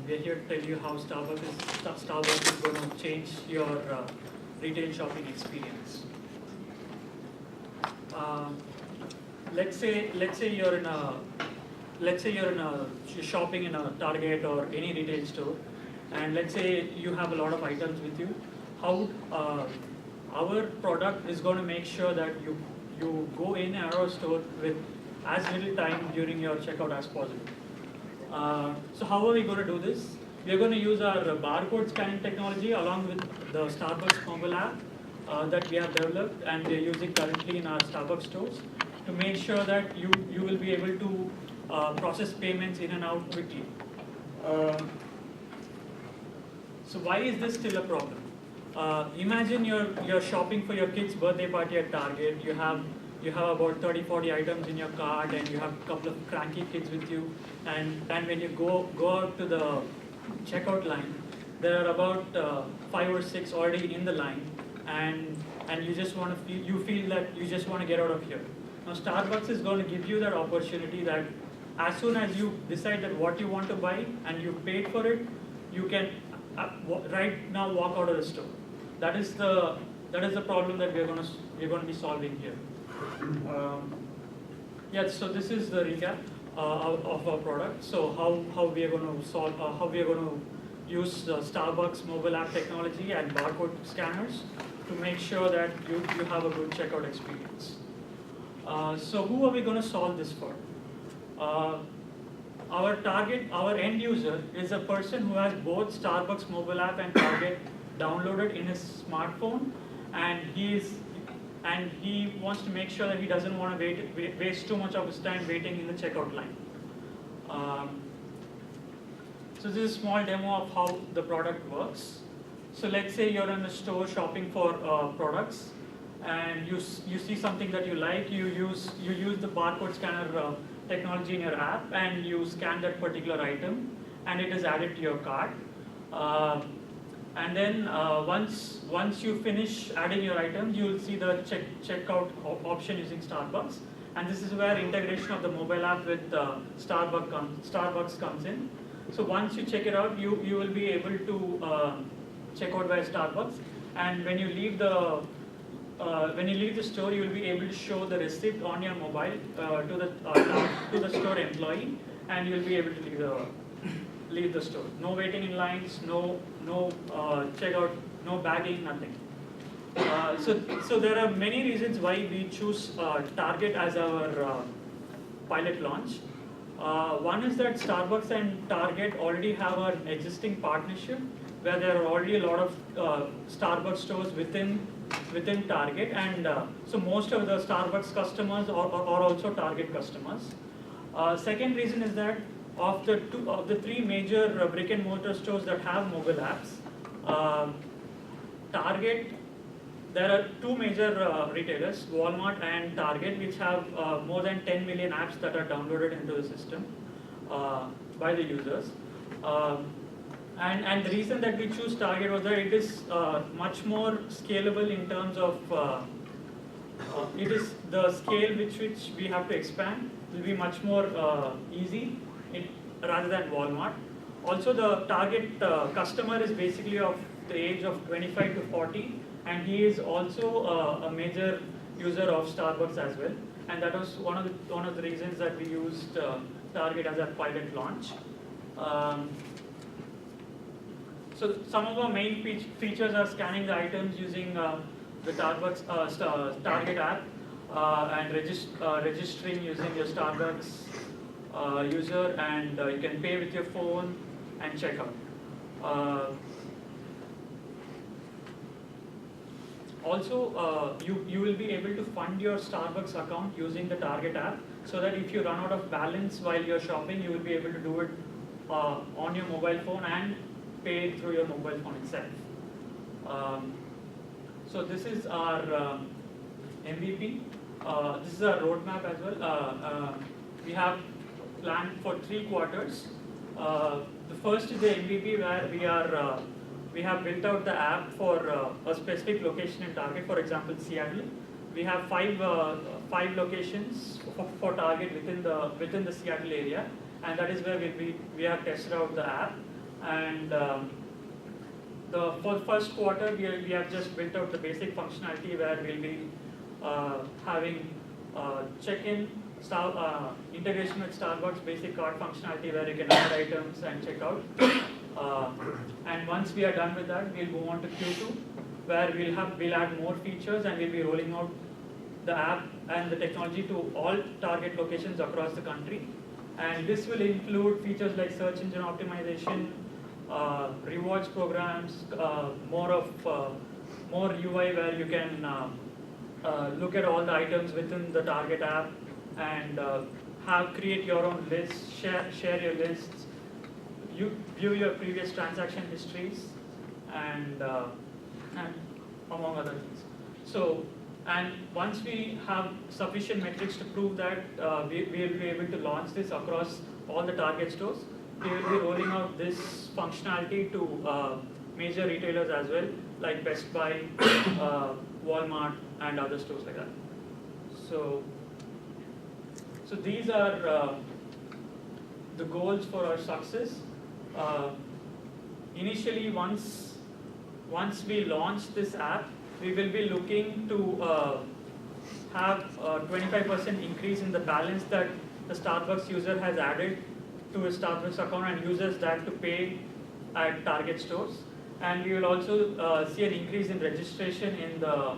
we are here to tell you how Starbucks is going to change your retail shopping experience. Uh, let's say you're shopping in a Target or any retail store, and let's say you have a lot of items with you. How our product is going to make sure that you go in our store with as little time during your checkout as possible. So how are we going to do this? We are going to use our barcode scanning technology along with the Starbucks mobile app that we have developed and we are using currently in our Starbucks stores to make sure that you will be able to process payments in and out quickly. So why is this still a problem? Imagine you're shopping for your kid's birthday party at Target. You have about 30-40 items in your cart, and you have a couple of cranky kids with you. And when you go out to the checkout line, there are about 5 or 6 already in the line, and you just want to feel that you just want to get out of here. Now Starbucks is going to give you that opportunity that as soon as you decide that what you want to buy and you paid for it, you can right now walk out of the store. That is the problem that we're going to be solving here. So this is the recap of our product. So how we are going to solve how we are going to use the Starbucks mobile app technology and barcode scanners to make sure that you have a good checkout experience. So who are we going to solve this for? Our end user is a person who has both Starbucks mobile app and Target downloaded in his smartphone, and he wants to make sure that he doesn't want to waste too much of his time waiting in the checkout line. So this is a small demo of how the product works. So let's say you're in a store shopping for products, and you see something that you like. You use the barcode scanner technology in your app, and you scan that particular item, and it is added to your cart. And then once you finish adding your items, you will see the checkout option using Starbucks, and this is where integration of the mobile app with Starbucks comes in. So once you check it out, you will be able to check out by Starbucks, and when you leave the store, you will be able to show the receipt on your mobile to the store employee, and you will be able to leave the store. No waiting in lines, no checkout, no bagging, nothing. So there are many reasons why we choose Target as our pilot launch. One is that Starbucks and Target already have an existing partnership where there are already a lot of Starbucks stores within Target, and so most of the Starbucks customers are also Target customers. Second reason is that of the three major brick and mortar stores that have mobile apps, Target, there are two major retailers, Walmart and Target, which have more than 10 million apps that are downloaded into the system by the users. And the reason that we choose Target was that it is much more scalable in terms of it is the scale which we have to expand will be much more easy rather than Walmart. Also, the Target customer is basically of the age of 25 to 40, and he is also a major user of Starbucks as well. And that was one of the reasons that we used Target as a pilot launch. So some of our main features are scanning the items using the Target app and registering using your Starbucks user, and you can pay with your phone and check out. Also, you will be able to fund your Starbucks account using the Target app, so that if you run out of balance while you're shopping, you will be able to do it on your mobile phone and pay through your mobile phone itself. So this is our MVP. This is our roadmap as well. We have planned for 3 quarters. The first is the MVP, where we have built out the app for a specific location in Target. For example, Seattle. We have 5 locations for Target within the Seattle area, and that is where we have tested out the app. And for the first quarter, we have just built out the basic functionality where we'll be having check-in, integration with Starbucks basic cart functionality where you can add items and check out. And once we are done with that, we'll move on to Q2, where we'll add more features and we'll be rolling out the app and the technology to all target locations across the country. And this will include features like search engine optimization, rewards programs, more UI where you can look at all the items within the target app and create your own lists, share your lists, you view your previous transaction histories, and among other things. So, and once we have sufficient metrics to prove that we will be able to launch this across all the target stores, we will be rolling out this functionality to major retailers as well, like Best Buy, Walmart, and other stores like that. So these are the goals for our success. Initially, once we launch this app, we will be looking to have a 25% increase in the balance that the Starbucks user has added to his Starbucks account and uses that to pay at target stores. And we will also see an increase in registration in the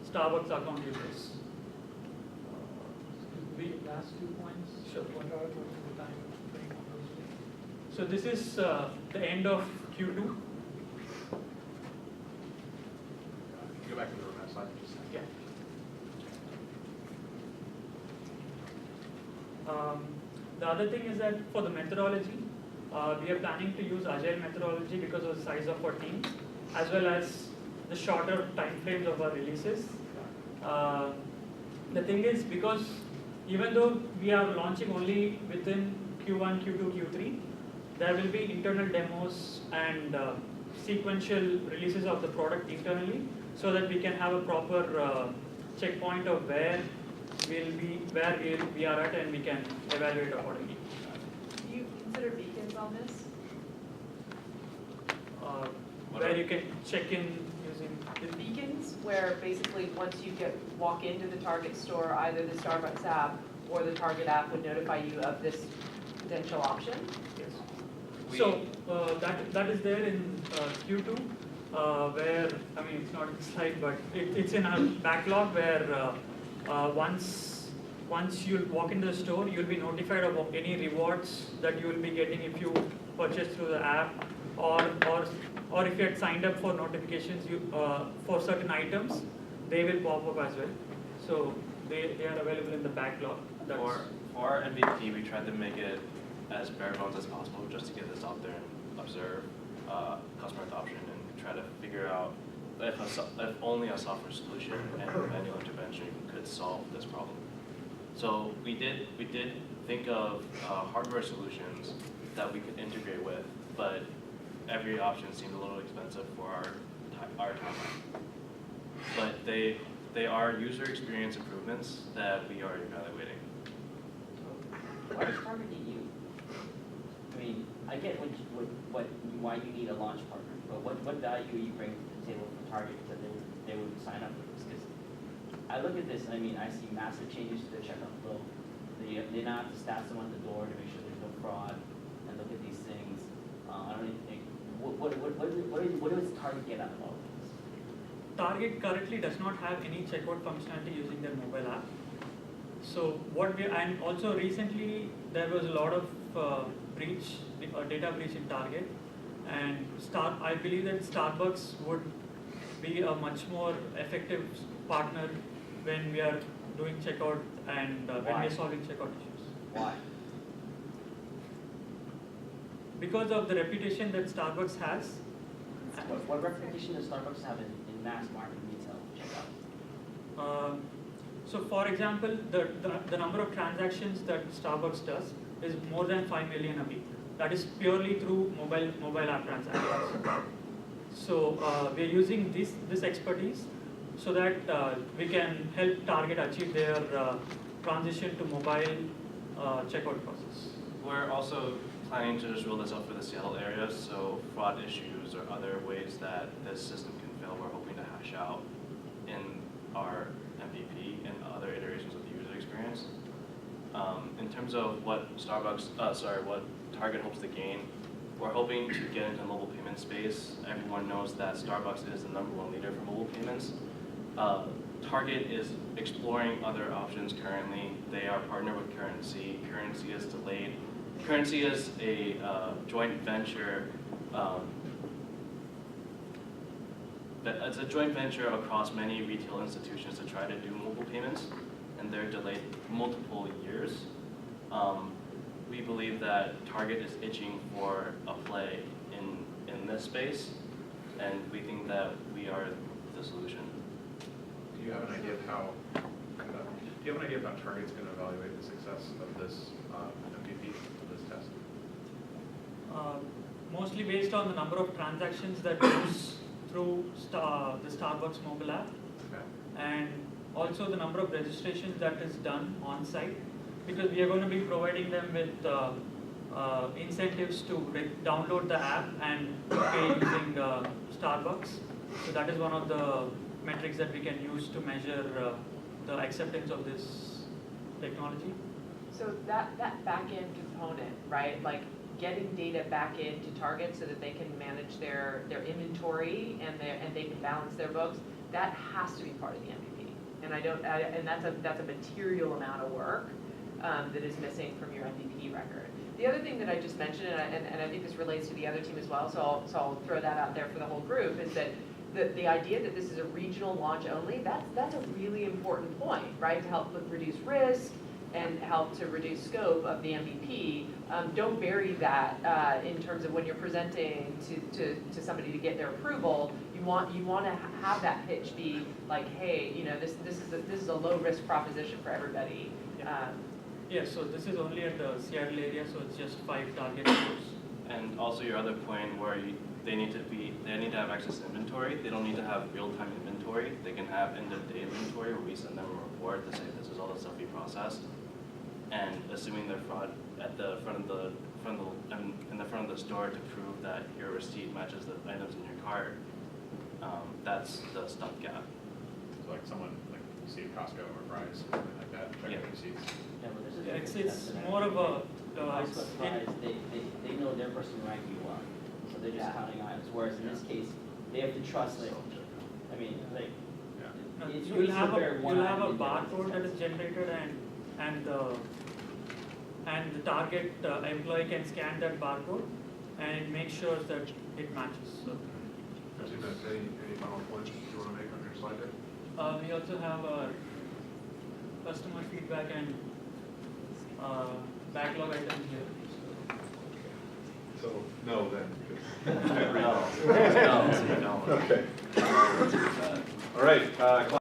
Starbucks account users. Last 2 points. Sure. What are the time frame on those? So this is the end of Q2. Go back to the last slide. Yeah. The other thing is that for the methodology, we are planning to use agile methodology because of the size of our team, as well as the shorter time frames of our releases. The thing is, because even though we are launching only within Q1, Q2, Q3, there will be internal demos and sequential releases of the product internally, so that we can have a proper checkpoint of where we are at, and we can evaluate accordingly. Do you consider beacons on this? Where you can check in using Beacons, where basically once you walk into the Target store, either the Starbucks app or the Target app would notify you of this potential option? Yes. So that is there in Q2, where, I mean, it's not in the slide, but it's in our backlog where once you walk into the store, you'll be notified of any rewards that you will be getting if you purchase through the app, or if you had signed up for notifications for certain items, they will pop up as well. So they are available in the backlog. For our MVP, we tried to make it as bare bones as possible, just to get this out there and observe customer adoption and try to figure out if only a software solution and manual intervention could solve this problem. So we did think of hardware solutions that we could integrate with, but every option seemed a little expensive for our timeline. But they are user experience improvements that we are evaluating. Why does Target need you? I mean, I get why you need a launch partner, but what value you bring to the table for Target that they would sign up for this? Because I look at this, I mean, I see massive changes to the checkout flow. They now have to staff someone at the door to make sure there's no fraud, and look at these things. I don't even think, what does Target get out of all of this? Target currently does not have any checkout functionality using their mobile app. So and also recently there was a lot of data breach in Target, and I believe that Starbucks would be a much more effective partner when we are doing checkout and when we are solving checkout issues. Why? Because of the reputation that Starbucks has. What reputation does Starbucks have in mass market retail checkout? So for example, the number of transactions that Starbucks does is more than 5 million a week. That is purely through mobile app transactions. So we are using this expertise so that we can help Target achieve their transition to mobile checkout process. We're also planning to just roll this out for the Seattle area, so fraud issues or other ways that this system can fail, we're hoping to hash out in our MVP and other iterations of the user experience. In terms of what what Target hopes to gain, we're hoping to get into the mobile payment space. Everyone knows that Starbucks is the #1 leader for mobile payments. Target is exploring other options currently. They are partnered with Currency. Currency is delayed. Currency is a joint venture. It's a joint venture across many retail institutions to try to do mobile payments, and they're delayed multiple years. We believe that Target is itching for a play in this space, and we think that we are the solution. Do you have an idea of how Target's going to evaluate the success of this MVP, of this test? Mostly based on the number of transactions that goes through the Starbucks mobile app, Okay. and also the number of registrations that is done on site, because we are going to be providing them with incentives to download the app and pay using Starbucks. So that is one of the metrics that we can use to measure the acceptance of this technology. So that back end component, right? Like getting data back into Target so that they can manage their inventory and they can balance their books. That has to be part of the MVP. And that's a material amount of work that is missing from your MVP record. The other thing that I just mentioned, and I think this relates to the other team as well, so I'll throw that out there for the whole group, is that the idea that this is a regional launch only, that's a really important point, right? To help reduce risk and help to reduce scope of the MVP. Don't bury that in terms of when you're presenting to somebody to get their approval. You want to have that pitch be like, hey, this is a low risk proposition for everybody. Yes, so this is only at the Seattle area, so it's just 5 Target stores. And also your other point where they need to have access to inventory. They don't need to have real-time inventory. They can have end-of-day inventory where we send them a report to say this is all the stuff we processed. And assuming they're fraud at the in the front of the store to prove that your receipt matches the items in your cart, that's the stopgap. So like someone, like you see at Costco or Fry's, something like that, checking Yeah. receipts. Yeah, but this is Yeah, very it's sensitive. more of a Ice Cliff Fries, they know their person rank you well, so they're just Yeah. counting items, whereas in this case, they have to trust, like, I mean, like, Yeah. No, it's you'll really have so very a one-eyed barcode that is generated, and the Target employee can scan that barcode and make sure that it matches. So Any final points you want to make on your slide deck? we also have our customer feedback and backlog items here. So, no then. No. No. Okay.